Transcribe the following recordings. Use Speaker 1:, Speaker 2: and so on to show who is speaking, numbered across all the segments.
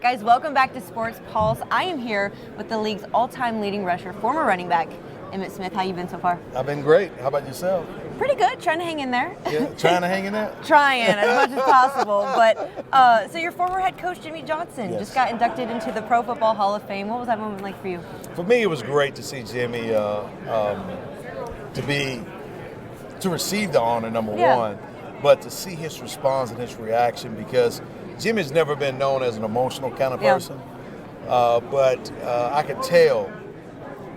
Speaker 1: Guys, welcome back to Sports Pulse. I am here with the league's all-time leading rusher, former running back, Emmet Smith. How you been so far?
Speaker 2: I've been great. How about yourself?
Speaker 1: Pretty good. Trying to hang in there.
Speaker 2: Yeah, trying to hang in there?
Speaker 1: Trying as much as possible. But so your former head coach, Jimmy Johnson,
Speaker 2: Yes.
Speaker 1: just got inducted into the Pro Football Hall of Fame. What was that moment like for you?
Speaker 2: For me, it was great to see Jimmy to receive the honor, number one, but to see his response and his reaction, because Jimmy's never been known as an emotional kind of person, but I could tell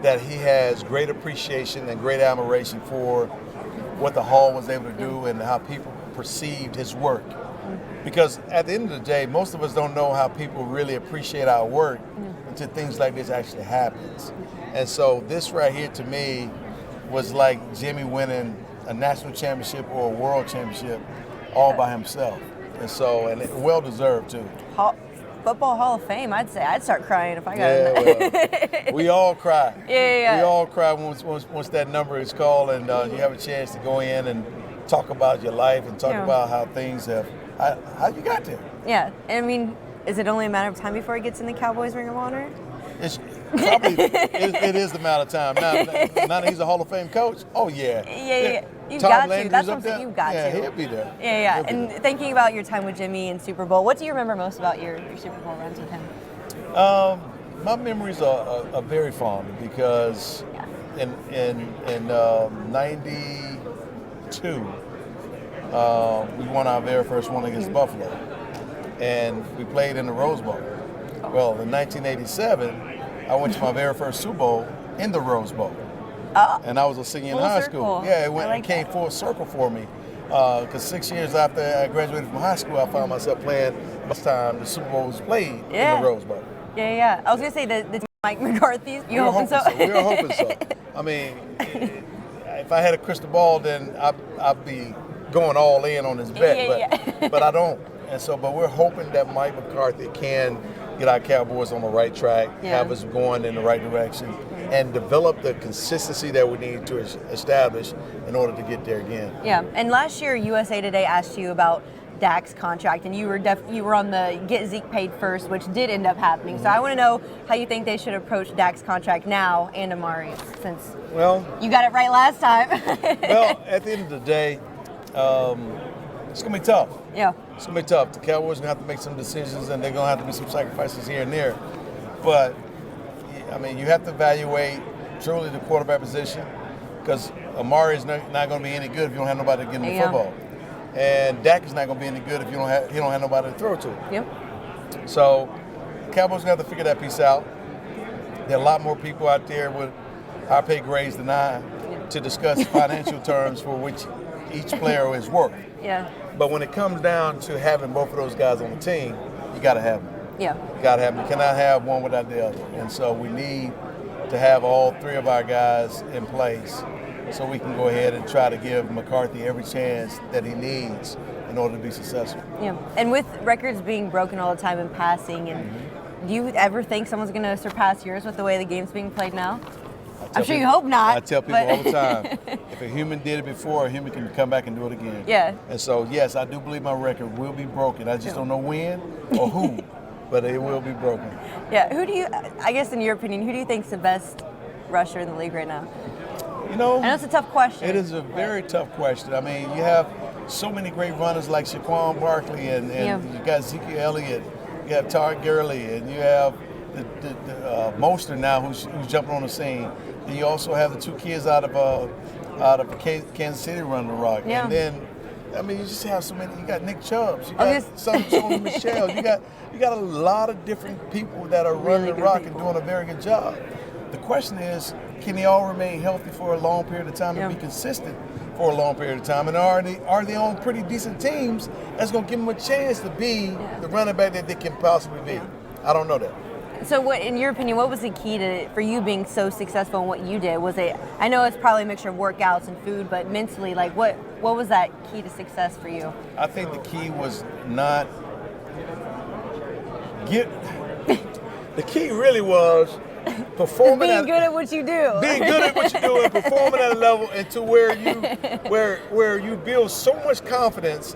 Speaker 2: that he has great appreciation and great admiration for what the Hall was able to do and how people perceived his work. Because at the end of the day, most of us don't know how people really appreciate our work until things like this actually happens. And so this right here to me was like Jimmy winning a national championship or a world championship all by himself. And well deserved too.
Speaker 1: Football Hall of Fame, I'd say I'd start crying if I got in there.
Speaker 2: Well, we all cry.
Speaker 1: Yeah.
Speaker 2: We all cry once that number is called and you have a chance to go in and talk about your life and talk about how things have, how you got there.
Speaker 1: Yeah, I mean, is it only a matter of time before he gets in the Cowboys Ring of Honor?
Speaker 2: It's probably it is the amount of time. Now that he's a Hall of Fame coach, oh yeah.
Speaker 1: Yeah. You've
Speaker 2: Tom
Speaker 1: got to.
Speaker 2: Landry's
Speaker 1: That's
Speaker 2: up
Speaker 1: what I'm saying.
Speaker 2: there.
Speaker 1: You've got
Speaker 2: Yeah,
Speaker 1: to.
Speaker 2: he'll be there.
Speaker 1: Yeah.
Speaker 2: He'll be
Speaker 1: And
Speaker 2: there.
Speaker 1: thinking about your time with Jimmy in Super Bowl, what do you remember most about your Super Bowl runs with him?
Speaker 2: My memories are very fond because in '92 we won our very first one against Buffalo, and we played in the Rose Bowl. Well, in 1987, I went to my very first Super Bowl in the Rose Bowl. And I was a senior in high school. Yeah, it came full circle for me. Because 6 years after I graduated from high school, I found myself playing this time the Super Bowl was played in the Rose Bowl.
Speaker 1: Yeah. I was going to say the Mike McCarthy's.
Speaker 2: We were hoping so. I mean, if I had a crystal ball, then I'd be going all in on this bet. But I don't. But we're hoping that Mike McCarthy can get our Cowboys on the right track, have us going in the right direction, and develop the consistency that we need to establish in order to get there again.
Speaker 1: Yeah, and last year USA Today asked you about Dak's contract, and you were on the get Zeke paid first, which did end up happening. So I want to know how you think they should approach Dak's contract now and Amari, since you got it right last time.
Speaker 2: Well, at the end of the day, it's going to be tough.
Speaker 1: Yeah.
Speaker 2: It's going to be tough. The Cowboys are going to have to make some decisions, and they're going to have to make some sacrifices here and there. But, I mean, you have to evaluate truly the quarterback position, because Amari is not going to be any good if you don't have nobody to get him the football. And Dak is not going to be any good if he don't have nobody to throw to.
Speaker 1: Yep.
Speaker 2: So the Cowboys are going to have to figure that piece out. There are a lot more people out there with higher pay grades than I to discuss financial terms for which each player is worth.
Speaker 1: Yeah.
Speaker 2: But when it comes down to having both of those guys on the team, you got to have them.
Speaker 1: Yeah.
Speaker 2: You got to have them. You cannot have one without the other. And so we need to have all three of our guys in place so we can go ahead and try to give McCarthy every chance that he needs in order to be successful.
Speaker 1: Yeah. And with records being broken all the time in passing, and do you ever think someone's going to surpass yours with the way the game's being played now? I'm sure you hope not.
Speaker 2: I tell people all the time, if a human did it before, a human can come back and do it again.
Speaker 1: Yeah.
Speaker 2: And so, yes, I do believe my record will be broken. I just don't know when or who, but it will be broken.
Speaker 1: Yeah. I guess in your opinion, who do you think's the best rusher in the league right now?
Speaker 2: You know,
Speaker 1: I know it's a tough question.
Speaker 2: It is a very tough question. I mean, you have so many great runners like Shaquan Barkley, and you got Ezekiel Elliott, you have Todd Gurley, and you have the Mostert now who's jumping on the scene. Then you also have the two kids out of Kansas City running the rock.
Speaker 1: Yeah.
Speaker 2: And then, I mean, you just have so many. You got Nick Chubbs, you got Sony Michel, you got a lot of different people that are running the rock and doing a very good job. The question is, can they all remain healthy for a long period of time and be consistent for a long period of time? And are they on pretty decent teams that's going to give them a chance to be the running back that they can possibly be? I don't know that.
Speaker 1: So what, in your opinion, what was the key for you being so successful in what you did? Was it, I know it's probably a mixture of workouts and food, but mentally, like what was that key to success for you?
Speaker 2: I think the key was not the key really was performing
Speaker 1: being good at what you do.
Speaker 2: Being good at what you do and performing at a level and to where you build so much confidence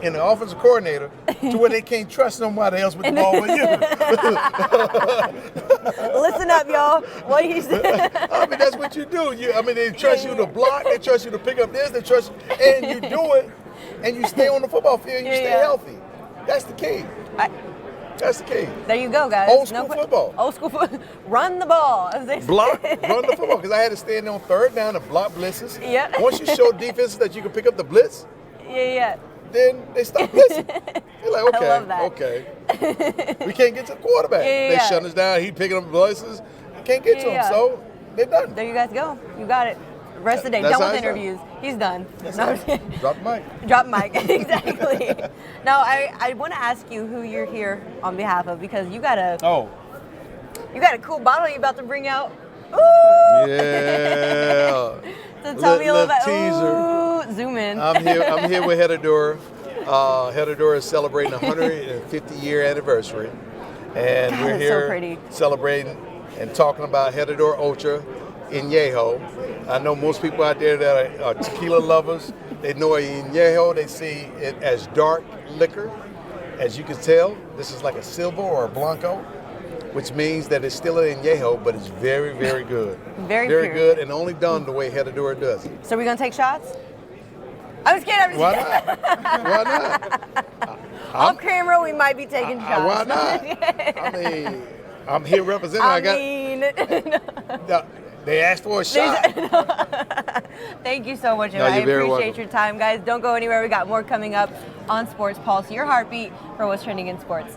Speaker 2: in the offensive coordinator to where they can't trust somebody else with the ball but you.
Speaker 1: Listen up, y'all. What you said.
Speaker 2: I mean, that's what you do. They trust you to block, they trust you to pick up this, they trust you, and you do it, and you stay on the football field, and you stay healthy. That's the key. That's the key.
Speaker 1: There you go, guys.
Speaker 2: Old school football.
Speaker 1: Old school football. Run the ball.
Speaker 2: Block, run the football. Because I had to stand on third down and block blitzes.
Speaker 1: Yeah.
Speaker 2: Once you show defenses that you can pick up the blitz, then they stop blitzing. You're like, okay,
Speaker 1: I love that.
Speaker 2: okay. We can't get to the quarterback. They shut us down. He picking up blitzes. Can't get to him. So they're done.
Speaker 1: There you guys go. You got it. Rest of the day. Done with interviews. He's done.
Speaker 2: Drop the mic.
Speaker 1: Drop mic. Exactly. Now, I want to ask you who you're here on behalf of, because you got a cool bottle you're about to bring out. Ooh!
Speaker 2: Yeah.
Speaker 1: So tell me a little bit.
Speaker 2: Teaser.
Speaker 1: Ooh, zoom in.
Speaker 2: I'm here with Hedador. Hedador is celebrating 150-year anniversary, and we're here celebrating and talking about Hedador Ultra Añejo. I know most people out there that are tequila lovers, they know Añejo, they see it as dark liquor. As you can tell, this is like a silver or a blanco, which means that it's still an Añejo, but it's very, very good.
Speaker 1: Very
Speaker 2: good, and only done the way Hedador does it.
Speaker 1: So we're going to take shots? I'm just kidding.
Speaker 2: Why not? Why not?
Speaker 1: Off camera, we might be taking shots.
Speaker 2: Why not? I mean, I'm here representing. They asked for a shot.
Speaker 1: Thank you so much.
Speaker 2: No,
Speaker 1: I
Speaker 2: very
Speaker 1: appreciate your time, guys. Don't go anywhere. We got more coming up on Sports Pulse, your heartbeat for what's trending in sports.